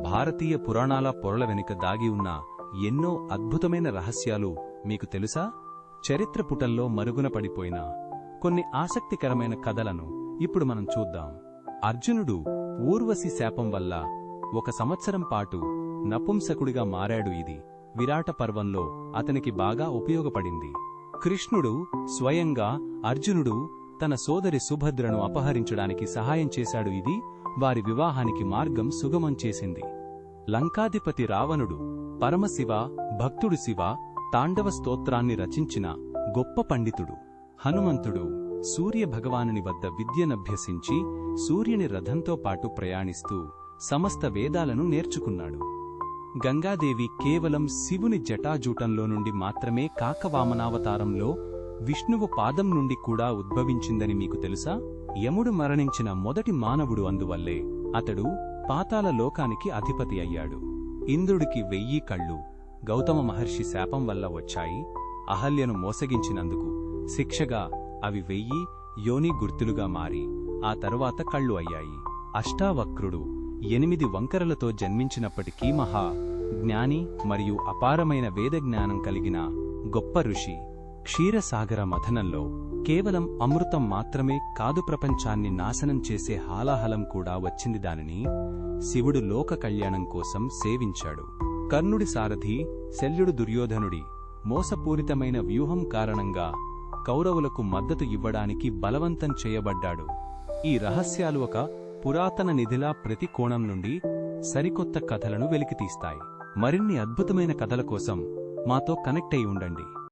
భారతీయ పురాణాల పొరల వెనుక దాగి ఉన్న ఎన్నో అద్భుతమైన రహస్యాలు మీకు తెలుసా? చరిత్ర పుటల్లో మరుగున పడిపోయిన కొన్ని ఆసక్తికరమైన కథలను ఇప్పుడు మనం చూద్దాం. అర్జునుడు ఊర్వశి శాపం వల్ల 1 సంవత్సరం పాటు నపుంసకుడిగా మారాడు. ఇది విరాట పర్వంలో అతనికి బాగా ఉపయోగపడింది. కృష్ణుడు స్వయంగా అర్జునుడు తన సోదరి సుభద్రను అపహరించడానికి సహాయం చేశాడు. ఇది వారి వివాహానికి మార్గం సుగమం చేసింది. లంకాధిపతి రావణుడు పరమశివ భక్తుడు. శివ తాండవ స్తోత్రాన్ని రచించిన గొప్ప పండితుడు. హనుమంతుడు సూర్యభగవానుని వద్ద విద్యనభ్యసించి సూర్యుని రథంతో పాటు ప్రయాణిస్తూ సమస్త వేదాలను నేర్చుకున్నాడు. గంగాదేవి కేవలం శివుని జటాజూటంలో నుండి మాత్రమే కాక వామనావతారంలో విష్ణువు పాదం నుండి కూడా ఉద్భవించిందని మీకు తెలుసా? యముడు మరణించిన మొదటి మానవుడు. అందువల్లే అతడు పాతాళ లోకానికి అధిపతి అయ్యాడు. ఇంద్రుడికి 1000 కళ్ళు గౌతమ మహర్షి శాపం వల్ల వచ్చాయి. అహల్యను మోసగించినందుకు శిక్షగా అవి 1000 యోని గుర్తులుగా మారి ఆ తరువాత కళ్ళు అయ్యాయి. అష్టావక్రుడు 8 వంకరలతో జన్మించినప్పటికీ మహా జ్ఞాని మరియు అపారమైన వేదజ్ఞానం కలిగిన గొప్ప ఋషి. క్షీరసాగర మథనంలో కేవలం అమృతం మాత్రమే కాదు, ప్రపంచాన్ని నాశనం చేసే హాలాహలం కూడా వచ్చింది. దానిని శివుడు లోక కళ్యాణం కోసం సేవించాడు. కర్ణుడి సారథి శల్యుడు దుర్యోధనుడి మోసపూరితమైన వ్యూహం కారణంగా కౌరవులకు మద్దతు ఇవ్వడానికి బలవంతం చేయబడ్డాడు. ఈ రహస్యాలు ఒక పురాతన నిధిలా ప్రతి కోణం నుండి సరికొత్త కథలను వెలికితీస్తాయి. మరిన్ని అద్భుతమైన కథల కోసం మాతో కనెక్ట్ అయి ఉండండి.